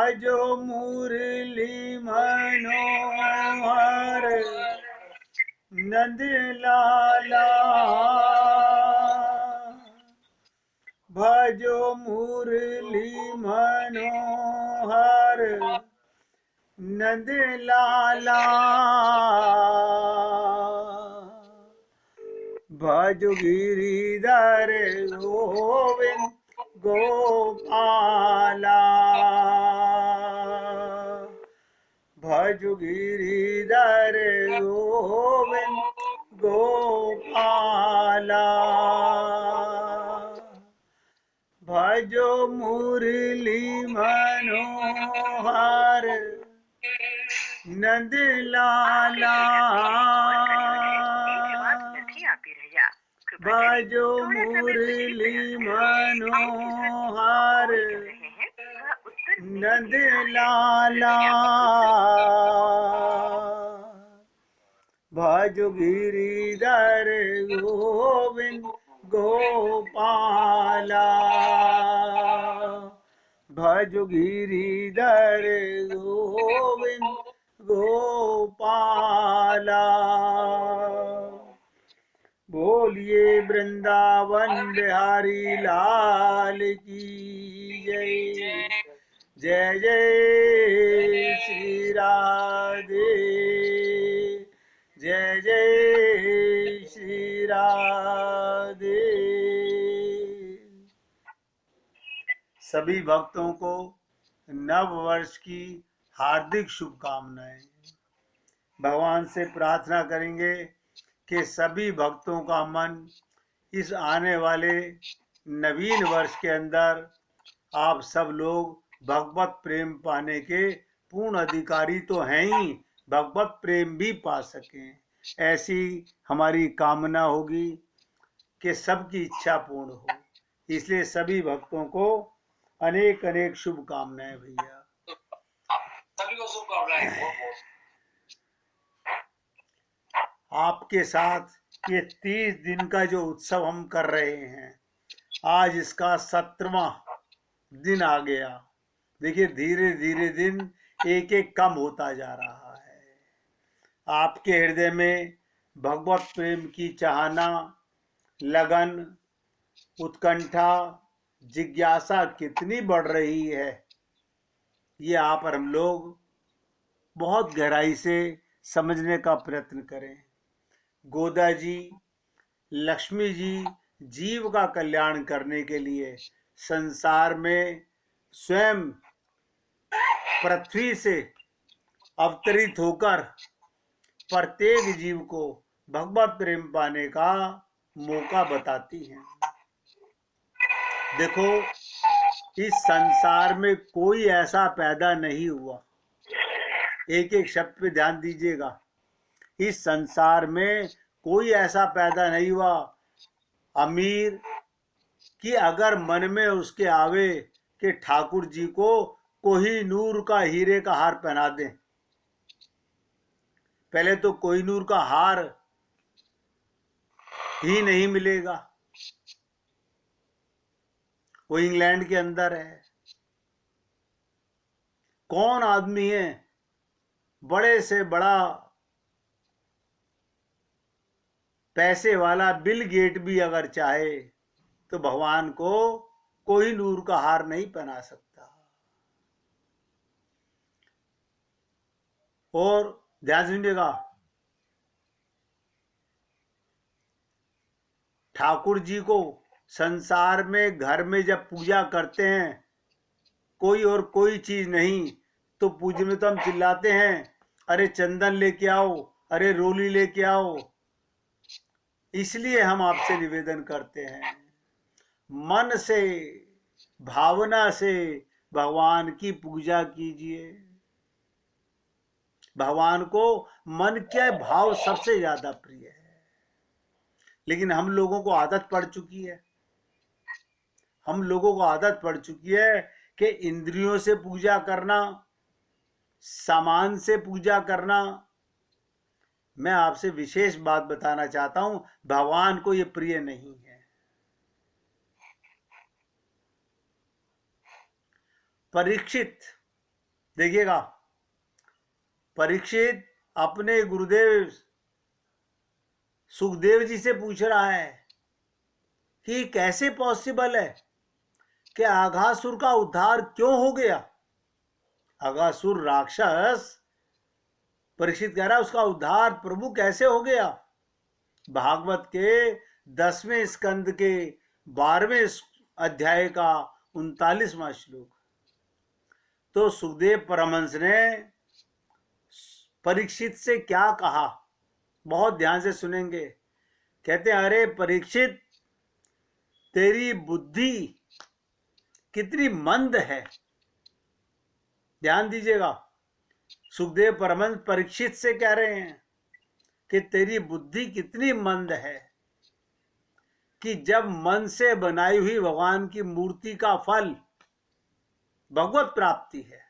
भजो मुरली मनोहर नंद लाला, भजो मुरली मनोहर नंद लाला, भज गिरिधर गोविंद गोपाला, भज गिरिधर गोविंद गोपाला, भजो मुरली मनोहर नंद लाला, भजो मुरली मनोहर नंद लाला, भजो गिरिधर गोविंद गोपाला, भजो गिरिधर गोविंद गोपाला। बोलिए वृंदावन बिहारी लाल की जय, जय जय श्री राधे, जय जय श्री राधे। सभी भक्तों को नव वर्ष की हार्दिक शुभकामनाएं। भगवान से प्रार्थना करेंगे कि सभी भक्तों का मन इस आने वाले नवीन वर्ष के अंदर आप सब लोग भगवत प्रेम पाने के पूर्ण अधिकारी तो हैं ही, भगवत प्रेम भी पा सकें, ऐसी हमारी कामना होगी कि सबकी इच्छा पूर्ण हो। इसलिए सभी भक्तों को अनेक अनेक शुभकामनाएं भैया। सभी को शुभकामनाएं। आपके साथ ये 30 दिन का जो उत्सव हम कर रहे हैं, आज इसका 17वां दिन आ गया। देखिए धीरे धीरे दिन एक एक कम होता जा रहा है। आपके हृदय में भगवत प्रेम की चाहना, लगन, उत्कंठा, जिज्ञासा कितनी बढ़ रही है, ये आप और हम लोग बहुत गहराई से समझने का प्रयत्न करें। गोदा जी, लक्ष्मी जी जीव का कल्याण करने के लिए संसार में स्वयं पृथ्वी से अवतरित होकर प्रत्येक जीव को भगवत प्रेम पाने का मौका बताती हैं। देखो इस संसार में कोई ऐसा पैदा नहीं हुआ, एक एक शब्द पे ध्यान दीजिएगा, इस संसार में कोई ऐसा पैदा नहीं हुआ अमीर कि अगर मन में उसके आवे कि ठाकुर जी को कोहिनूर का हीरे का हार पहना दें। पहले तो कोहिनूर का हार ही नहीं मिलेगा, वो इंग्लैंड के अंदर है। कौन आदमी है बड़े से बड़ा पैसे वाला बिल गेट भी अगर चाहे तो भगवान को कोहिनूर का हार नहीं पहना सकता। और ध्यान सुनिएगा, ठाकुर जी को संसार में घर में जब पूजा करते हैं, कोई और कोई चीज नहीं, तो पूजा में तो हम चिल्लाते हैं, अरे चंदन लेके आओ, अरे रोली लेके आओ। इसलिए हम आपसे निवेदन करते हैं, मन से, भावना से भगवान की पूजा कीजिए। भगवान को मन के भाव सबसे ज्यादा प्रिय है, लेकिन हम लोगों को आदत पड़ चुकी है, हम लोगों को आदत पड़ चुकी है कि इंद्रियों से पूजा करना, सामान से पूजा करना। मैं आपसे विशेष बात बताना चाहता हूं, भगवान को ये प्रिय नहीं है। परीक्षित देखिएगा, परीक्षित अपने गुरुदेव सुखदेव जी से पूछ रहा है कि कैसे पॉसिबल है कि अघासुर का उद्धार क्यों हो गया। अघासुर राक्षस, परीक्षित कह रहा है, उसका उद्धार प्रभु कैसे हो गया। भागवत के 10वें स्कंद के 12वें अध्याय का 39वां श्लोक। तो सुखदेव परमहंस ने परीक्षित से क्या कहा, बहुत ध्यान से सुनेंगे। कहते हैं, अरे परीक्षित, तेरी बुद्धि कितनी मंद है। ध्यान दीजिएगा, सुखदेव परमहंस परीक्षित से कह रहे हैं कि तेरी बुद्धि कितनी मंद है कि जब मन से बनाई हुई भगवान की मूर्ति का फल भगवत प्राप्ति है,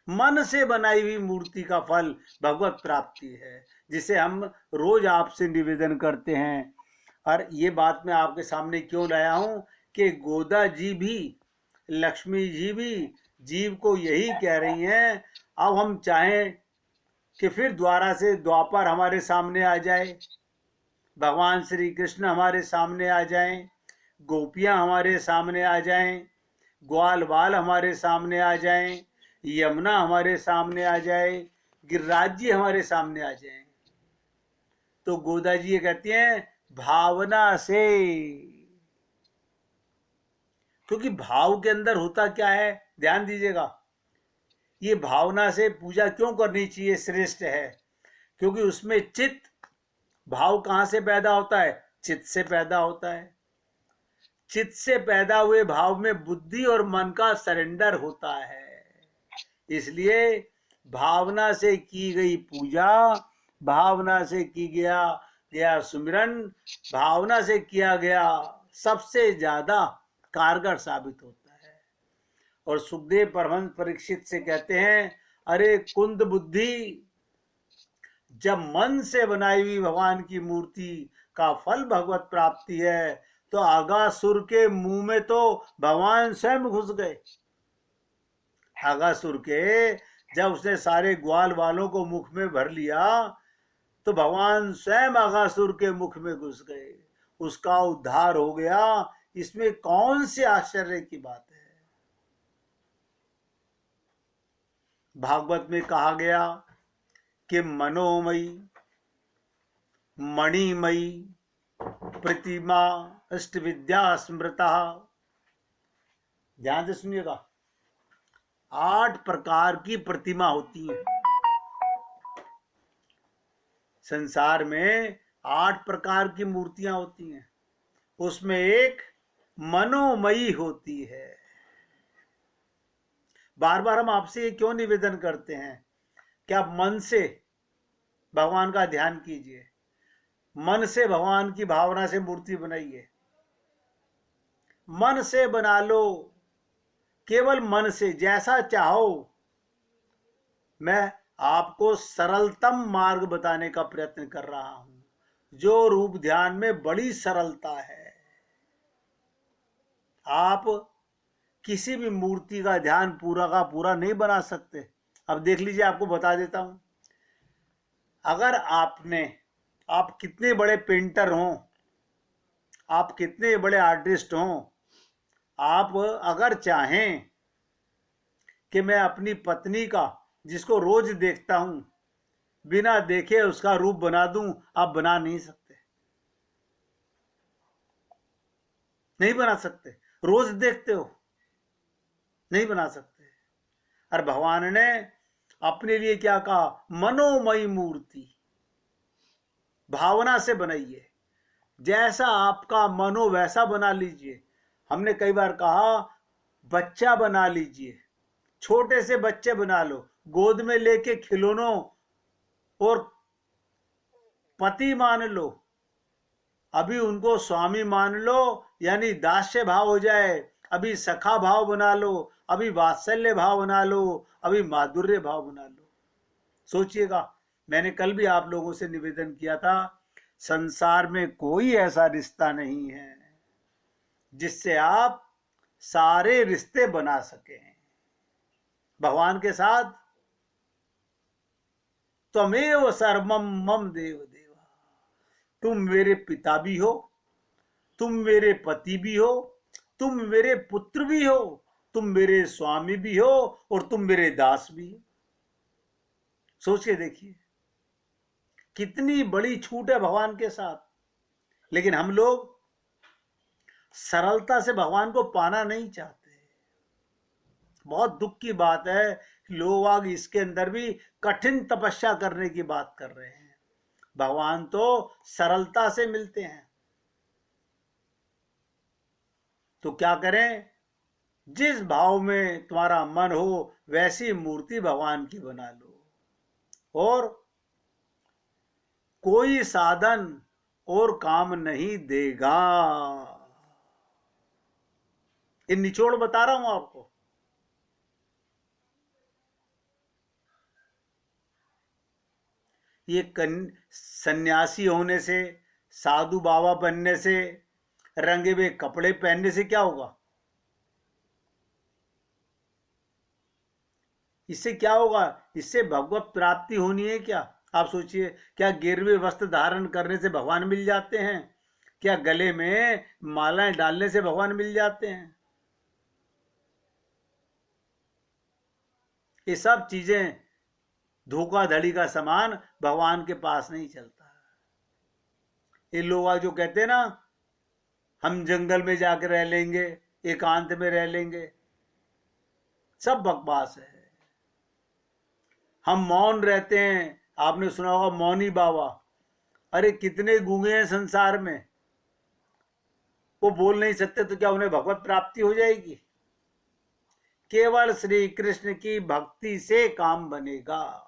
मन से बनाई हुई मूर्ति का फल भगवत प्राप्ति है, जिसे हम रोज आपसे निवेदन करते हैं। और ये बात मैं आपके सामने क्यों लाया हूं कि गोदा जी भी, लक्ष्मी जी भी जीव को यही कह रही हैं। अब हम चाहें कि फिर द्वारा से द्वापर हमारे सामने आ जाए, भगवान श्री कृष्ण हमारे सामने आ जाएं, गोपियां हमारे सामने आ जाएं, ग्वाल बाल हमारे सामने आ जाएं, यमुना हमारे सामने आ जाए, गिरिराज जी हमारे सामने आ जाएं, तो गोदा जी ये कहती हैं भावना से। क्योंकि भाव के अंदर होता क्या है, ध्यान दीजिएगा, ये भावना से पूजा क्यों करनी चाहिए, श्रेष्ठ है, क्योंकि उसमें चित्त, भाव कहां से पैदा होता है, चित्त से पैदा होता है। चित्त से पैदा हुए भाव में बुद्धि और मन का सरेंडर होता है। इसलिए भावना से की गई पूजा, भावना से की गया सुमिरन, भावना से किया गया सबसे ज्यादा कारगर साबित होता है। और सुखदेव परमहंस परीक्षित से कहते हैं, अरे कुंद बुद्धि, जब मन से बनाई हुई भगवान की मूर्ति का फल भगवत प्राप्ति है, तो अघासुर के मुंह में तो भगवान स्वयं घुस गए। अघासुर के, जब उसने सारे ग्वाल वालों को मुख में भर लिया, तो भगवान स्वयं अघासुर के मुख में घुस गए, उसका उद्धार हो गया। इसमें कौन से आश्चर्य की बात है। भागवत में कहा गया कि मनोमयी मणिमयी प्रतिमा अष्ट विद्या स्मृता। ध्यान से सुनिएगा, 8 प्रकार की प्रतिमा होती है संसार में, 8 प्रकार की मूर्तियां होती हैं, उसमें एक मनोमयी होती है। बार बार हम आपसे ये क्यों निवेदन करते हैं कि आप मन से भगवान का ध्यान कीजिए, मन से भगवान की भावना से मूर्ति बनाइए, मन से बना लो, केवल मन से, जैसा चाहो। मैं आपको सरलतम मार्ग बताने का प्रयत्न कर रहा हूं, जो रूप ध्यान में बड़ी सरलता है। आप किसी भी मूर्ति का ध्यान पूरा का पूरा नहीं बना सकते। अब देख लीजिए, आपको बता देता हूं, अगर आप कितने बड़े पेंटर हों, आप कितने बड़े आर्टिस्ट हों, आप अगर चाहें कि मैं अपनी पत्नी का, जिसको रोज देखता हूं, बिना देखे उसका रूप बना दूं, आप बना नहीं सकते, नहीं बना सकते। रोज देखते हो, नहीं बना सकते। और भगवान ने अपने लिए क्या कहा, मनोमयी मूर्ति, भावना से बनाइए, जैसा आपका मन हो वैसा बना लीजिए। हमने कई बार कहा, बच्चा बना लीजिए, छोटे से बच्चे बना लो, गोद में लेके खिलौनों और पति मान लो, अभी उनको स्वामी मान लो, यानी दास्य भाव हो जाए, अभी सखा भाव बना लो, अभी वात्सल्य भाव बना लो, अभी माधुर्य भाव बना लो। सोचिएगा, मैंने कल भी आप लोगों से निवेदन किया था, संसार में कोई ऐसा रिश्ता नहीं है जिससे आप सारे रिश्ते बना सके भगवान के साथ। त्वमेव सर्वम मम देव देवा, तुम मेरे पिता भी हो, तुम मेरे पति भी हो, तुम मेरे पुत्र भी हो, तुम मेरे स्वामी भी हो और तुम मेरे दास भी हो। सोच के देखिए कितनी बड़ी छूट है भगवान के साथ। लेकिन हम लोग सरलता से भगवान को पाना नहीं चाहते। बहुत दुख की बात है, लोग आग इसके अंदर भी कठिन तपस्या करने की बात कर रहे हैं। भगवान तो सरलता से मिलते हैं। तो क्या करें, जिस भाव में तुम्हारा मन हो वैसी मूर्ति भगवान की बना लो, और कोई साधन और काम नहीं देगा। ये निचोड़ बता रहा हूं आपको। ये सन्यासी होने से, साधु बाबा बनने से, रंगे हुए कपड़े पहनने से क्या होगा? इससे क्या होगा? इससे भगवत प्राप्ति होनी है क्या? आप सोचिए, क्या गिरवे वस्त्र धारण करने से भगवान मिल जाते हैं? क्या गले में मालाएं डालने से भगवान मिल जाते हैं? ये सब चीजें धोखाधड़ी का समान भगवान के पास नहीं चलता। ये लोग जो कहते हैं ना, हम जंगल में जाकर रह लेंगे, एकांत में रह लेंगे, सब बकवास है। हम मौन रहते हैं, आपने सुना होगा मौनी बाबा। अरे कितने गूंगे हैं संसार में, वो बोल नहीं सकते, तो क्या उन्हें भगवत प्राप्ति हो जाएगी? केवल श्री कृष्ण की भक्ति से काम बनेगा।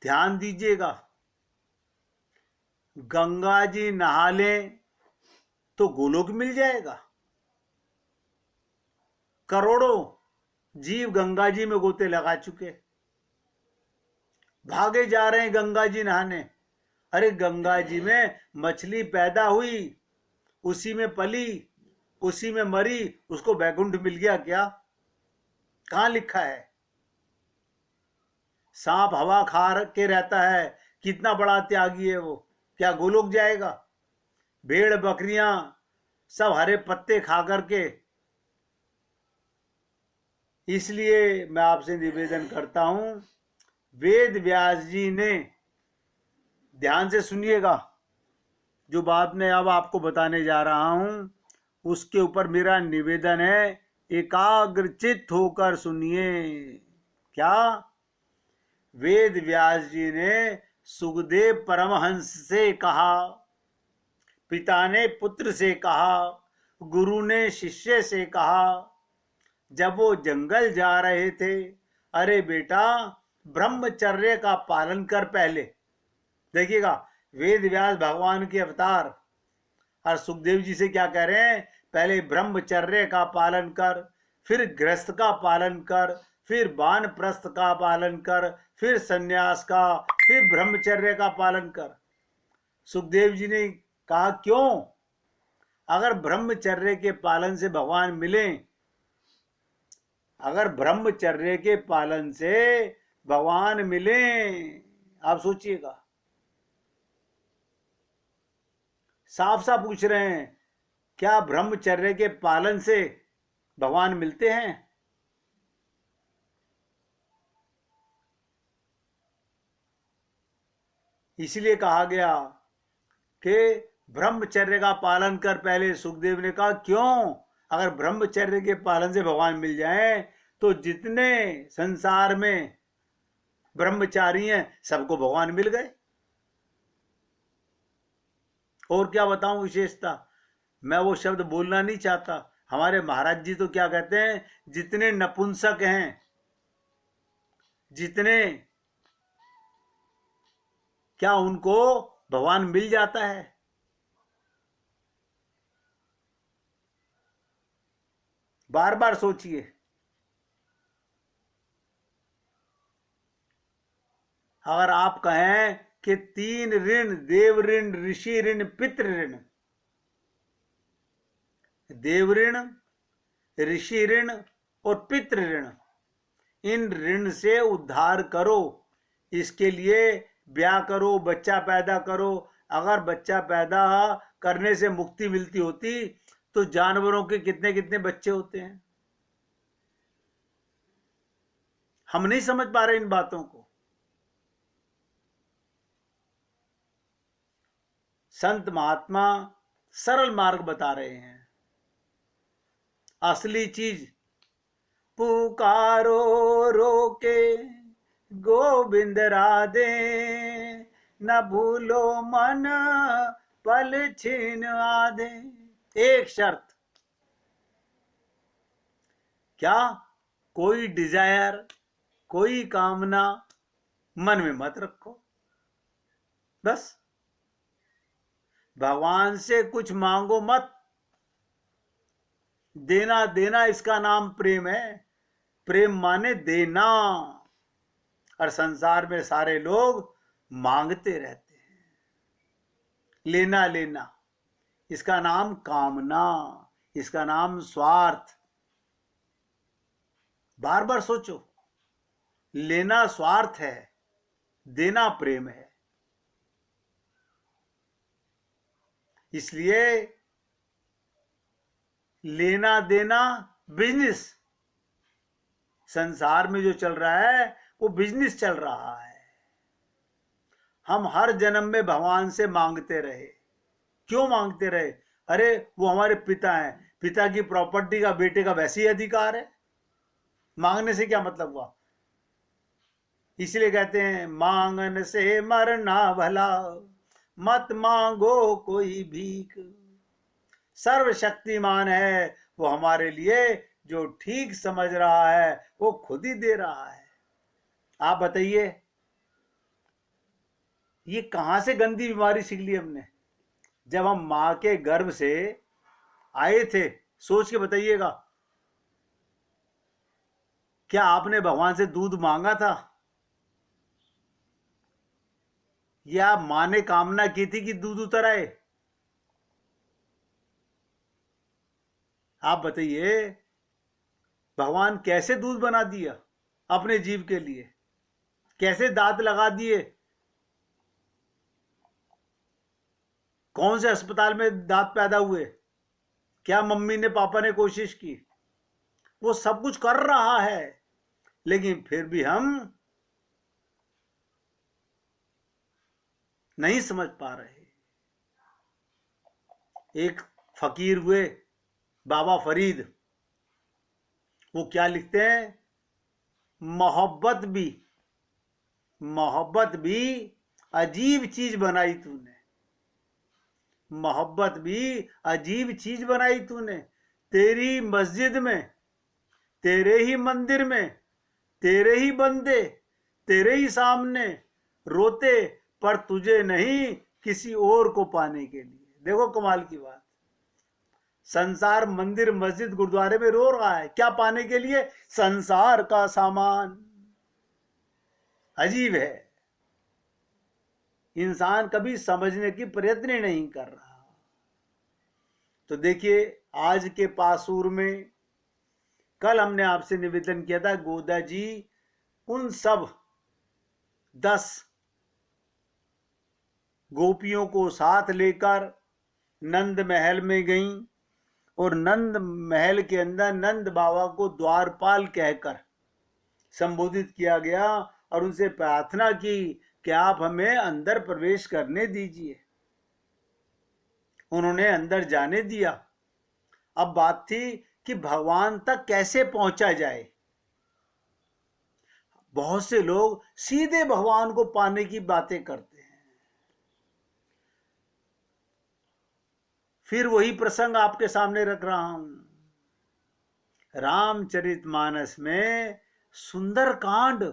ध्यान दीजिएगा, गंगा जी नहा लें तो गोलोक मिल जाएगा। करोड़ों जीव गंगा जी में गोते लगा चुके, भागे जा रहे हैं गंगा जी नहाने। अरे गंगा जी में मछली पैदा हुई, उसी में पली, उसी में मरी, उसको वैकुंठ मिल गया क्या? कहां लिखा है? सांप हवा खा के रहता है, कितना बड़ा त्यागी है वो, क्या गोलोक जाएगा? भेड़ बकरियां सब हरे पत्ते खा करके। इसलिए मैं आपसे निवेदन करता हूं, वेद व्यास जी ने, ध्यान से सुनिएगा, जो बात मैं अब आपको बताने जा रहा हूं उसके ऊपर मेरा निवेदन है, एकाग्रचित्त होकर सुनिए। क्या? वेद व्यास जी ने सुखदेव परमहंस से कहा, पिता ने पुत्र से कहा, गुरु ने शिष्य से कहा, जब वो जंगल जा रहे थे, अरे बेटा ब्रह्मचर्य का पालन कर पहले। देखिएगा, वेद व्यास भगवान के अवतार और सुखदेव जी से क्या कह रहे हैं? पहले ब्रह्मचर्य का पालन कर, फिर गृहस्थ का पालन कर, फिर वानप्रस्थ का पालन कर, फिर सन्यास का, फिर ब्रह्मचर्य का पालन कर। सुखदेव जी ने कहा क्यों? अगर ब्रह्मचर्य के पालन से भगवान मिले, अगर ब्रह्मचर्य के पालन से भगवान मिले, आप सोचिएगा, साफ साफ पूछ रहे हैं, क्या ब्रह्मचर्य के पालन से भगवान मिलते हैं? इसलिए कहा गया कि ब्रह्मचर्य का पालन कर पहले। सुखदेव ने कहा क्यों? अगर ब्रह्मचर्य के पालन से भगवान मिल जाए तो जितने संसार में ब्रह्मचारी हैं सबको भगवान मिल गए। और क्या बताऊं विशेषता, मैं वो शब्द बोलना नहीं चाहता। हमारे महाराज जी तो क्या कहते हैं, जितने नपुंसक हैं, जितने, क्या उनको भगवान मिल जाता है? बार बार सोचिए। अगर आप कहें कि 3 ऋण, देव ऋण, ऋषि ऋण, पितृ ऋण, देव ऋण, ऋषि ऋण और पितृ ऋण, इन ऋण से उद्धार करो। इसके लिए ब्याह करो, बच्चा पैदा करो। अगर बच्चा पैदा करने से मुक्ति मिलती होती तो जानवरों के कितने कितने बच्चे होते हैं। हम नहीं समझ पा रहे इन बातों को। संत महात्मा सरल मार्ग बता रहे हैं। असली चीज, पुकारो रोके गोविंद राधे, न भूलो मन पल छीन आधे। एक शर्त, क्या? कोई डिजायर, कोई कामना मन में मत रखो। बस भगवान से कुछ मांगो मत। देना देना इसका नाम प्रेम है। प्रेम माने देना। और संसार में सारे लोग मांगते रहते हैं। लेना लेना, इसका नाम कामना, इसका नाम स्वार्थ। बार बार सोचो, लेना स्वार्थ है, देना प्रेम है। इसलिए लेना देना बिजनेस, संसार में जो चल रहा है वो बिजनेस चल रहा है। हम हर जन्म में भगवान से मांगते रहे। क्यों मांगते रहे? अरे वो हमारे पिता हैं, पिता की प्रॉपर्टी का बेटे का वैसे ही अधिकार है। मांगने से क्या मतलब हुआ? इसलिए कहते हैं मांगन से मरना भला, मत मांगो कोई भीख। सर्वशक्तिमान है वो हमारे लिए, जो ठीक समझ रहा है वो खुद ही दे रहा है। आप बताइए, ये कहां से गंदी बीमारी सीख ली हमने? जब हम मां के गर्भ से आए थे, सोच के बताइएगा, क्या आपने भगवान से दूध मांगा था? या मां ने कामना की थी कि दूध उतर आए? आप बताइए, भगवान कैसे दूध बना दिया अपने जीव के लिए? कैसे दांत लगा दिए? कौन से अस्पताल में दांत पैदा हुए? क्या मम्मी ने, पापा ने कोशिश की? वो सब कुछ कर रहा है, लेकिन फिर भी हम नहीं समझ पा रहे। एक फकीर हुए बाबा फरीद, वो क्या लिखते हैं? मोहब्बत भी अजीब चीज बनाई तूने। मोहब्बत भी अजीब चीज बनाई तूने। तेरी मस्जिद में, तेरे ही मंदिर में, तेरे ही बंदे तेरे ही सामने रोते, पर तुझे नहीं, किसी और को पाने के लिए। देखो कमाल की बात, संसार मंदिर मस्जिद गुरुद्वारे में रो रहा है, क्या पाने के लिए? संसार का सामान। अजीब है, इंसान कभी समझने की प्रयत्न ही नहीं कर रहा। तो देखिए, आज के पासूर में कल हमने आपसे निवेदन किया था, गोदा जी उन सब 10 गोपियों को साथ लेकर नंद महल में गईं, और नंद महल के अंदर नंद बाबा को द्वारपाल कहकर संबोधित किया गया और उनसे प्रार्थना की कि आप हमें अंदर प्रवेश करने दीजिए। उन्होंने अंदर जाने दिया। अब बात थी कि भगवान तक कैसे पहुंचा जाए। बहुत से लोग सीधे भगवान को पाने की बातें करते हैं। फिर वही प्रसंग आपके सामने रख रहा हूं। रामचरितमानस में सुंदर कांड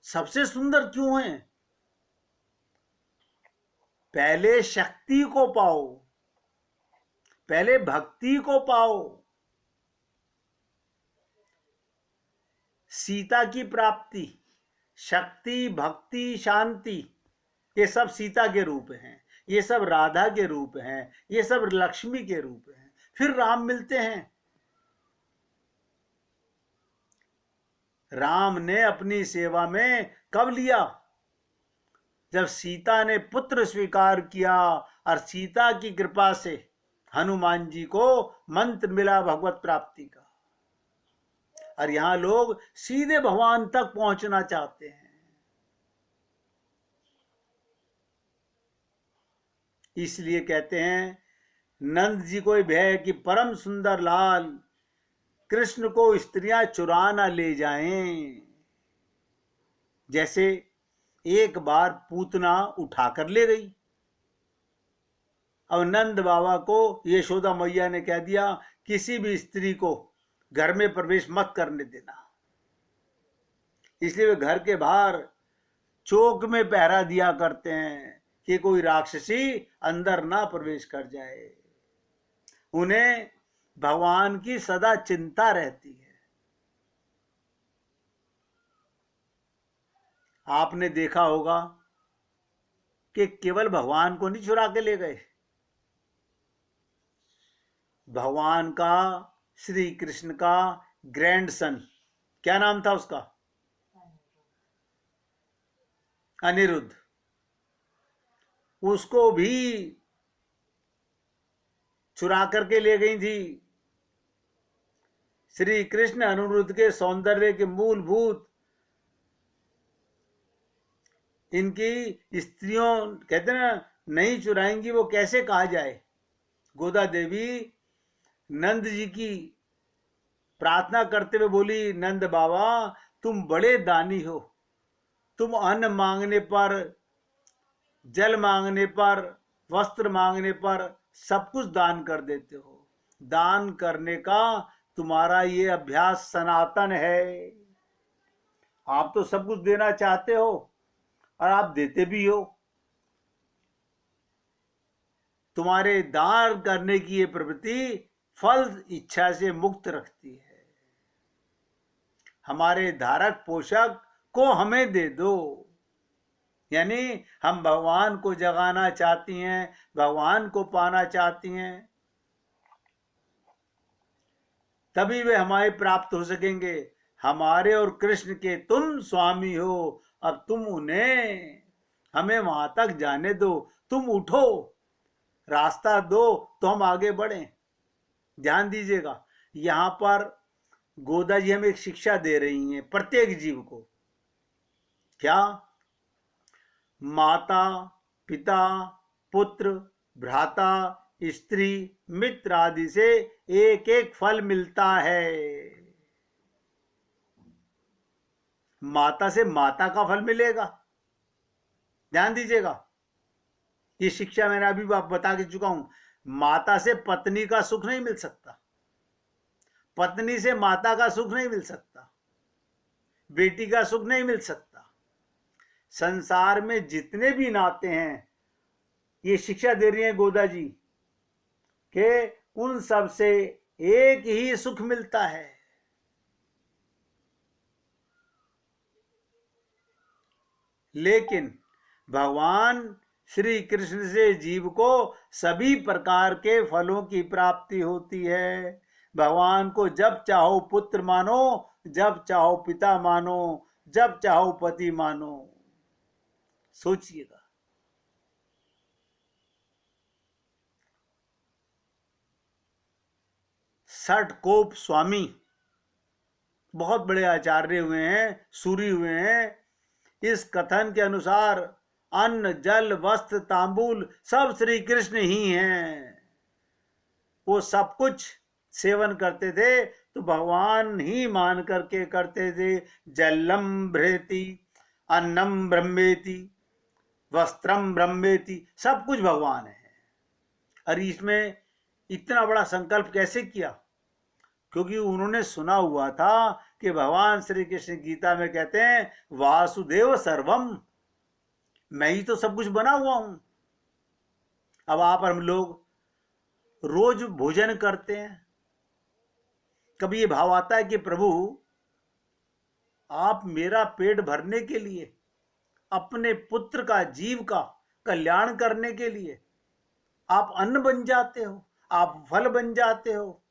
सबसे सुंदर क्यों है? पहले शक्ति को पाओ, पहले भक्ति को पाओ। सीता की प्राप्ति, शक्ति, भक्ति, शांति, ये सब सीता के रूप हैं, ये सब राधा के रूप हैं, ये सब लक्ष्मी के रूप हैं। फिर राम मिलते हैं। राम ने अपनी सेवा में कब लिया? जब सीता ने पुत्र स्वीकार किया और सीता की कृपा से हनुमान जी को मंत्र मिला भगवत प्राप्ति का। और यहां लोग सीधे भगवान तक पहुंचना चाहते हैं। इसलिए कहते हैं नंद जी को भय कि परम सुंदर लाल कृष्ण को स्त्रियां चुरा ना ले जाएं। जैसे एक बार पूतना उठाकर ले गई। अब नंद बाबा को यशोदा मैया ने कह दिया किसी भी स्त्री को घर में प्रवेश मत करने देना। इसलिए वे घर के बाहर चौक में पहरा दिया करते हैं कि कोई राक्षसी अंदर ना प्रवेश कर जाए। उन्हें भगवान की सदा चिंता रहती है। आपने देखा होगा कि केवल भगवान को नहीं चुरा के ले गए। भगवान का, श्री कृष्ण का ग्रैंडसन, क्या नाम था उसका? अनिरुद्ध। उसको भी चुरा करके ले गई थी। श्री कृष्ण अनिरुद्ध के सौंदर्य के मूलभूत इनकी स्त्रियों कहते ना नहीं चुराएंगी वो कैसे कहा जाए। गोदा देवी नंद जी की प्रार्थना करते हुए बोली, नंद बाबा तुम बड़े दानी हो, तुम अन्न मांगने पर, जल मांगने पर, वस्त्र मांगने पर सब कुछ दान कर देते हो। दान करने का तुम्हारा ये अभ्यास सनातन है। आप तो सब कुछ देना चाहते हो और आप देते भी हो। तुम्हारे दान करने की ये प्रवृत्ति फल इच्छा से मुक्त रखती है। हमारे धारक पोषक को हमें दे दो। यानी हम भगवान को जगाना चाहती हैं, भगवान को पाना चाहती हैं, तभी वे हमारे प्राप्त हो सकेंगे। हमारे और कृष्ण के तुम स्वामी हो, अब तुम उन्हें हमें वहां तक जाने दो। तुम उठो, रास्ता दो तो हम आगे बढ़ें। ध्यान दीजिएगा, यहां पर गोदा जी हमें एक शिक्षा दे रही हैं प्रत्येक जीव को। क्या? माता, पिता, पुत्र, भ्राता, स्त्री, मित्र आदि से एक एक फल मिलता है। माता से माता का फल मिलेगा। ध्यान दीजिएगा, ये शिक्षा मैंने अभी बता के चुका हूं। माता से पत्नी का सुख नहीं मिल सकता, पत्नी से माता का सुख नहीं मिल सकता, बेटी का सुख नहीं मिल सकता। संसार में जितने भी नाते हैं, ये शिक्षा दे रही है गोदा जी कि उन सब से एक ही सुख मिलता है। लेकिन भगवान श्री कृष्ण से जीव को सभी प्रकार के फलों की प्राप्ति होती है। भगवान को जब चाहो पुत्र मानो, जब चाहो पिता मानो, जब चाहो पति मानो। सोचिएगा, षटकोप स्वामी बहुत बड़े आचार्य हुए हैं, सूरी हुए हैं। इस कथन के अनुसार अन्न, जल, वस्त्र, तांबूल सब श्री कृष्ण ही हैं। वो सब कुछ सेवन करते थे तो भगवान ही मान करके करते थे। जलम ब्रहेति, अन्नम ब्रह्मेति, वस्त्रम ब्रह्मेति, सब कुछ भगवान है। और इसमें इतना बड़ा संकल्प कैसे किया? क्योंकि उन्होंने सुना हुआ था कि भगवान श्री कृष्ण गीता में कहते हैं वासुदेव सर्वम, मैं ही तो सब कुछ बना हुआ हूं। अब आप और हम लोग रोज भोजन करते हैं, कभी ये भाव आता है कि प्रभु आप मेरा पेट भरने के लिए अपने पुत्र का, जीव का कल्याण करने के लिए आप अन्न बन जाते हो, आप फल बन जाते हो,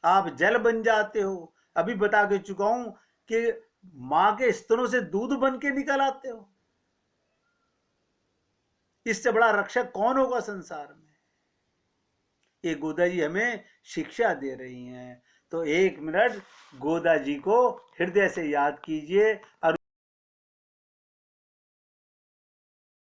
आप जल बन जाते हो। अभी बता के चुका हूं कि मां के स्तनों से दूध बन के निकल आते हो। इससे बड़ा रक्षक कौन होगा संसार में। ये गोदा जी हमें शिक्षा दे रही हैं। तो 1 मिनट गोदा जी को हृदय से याद कीजिए और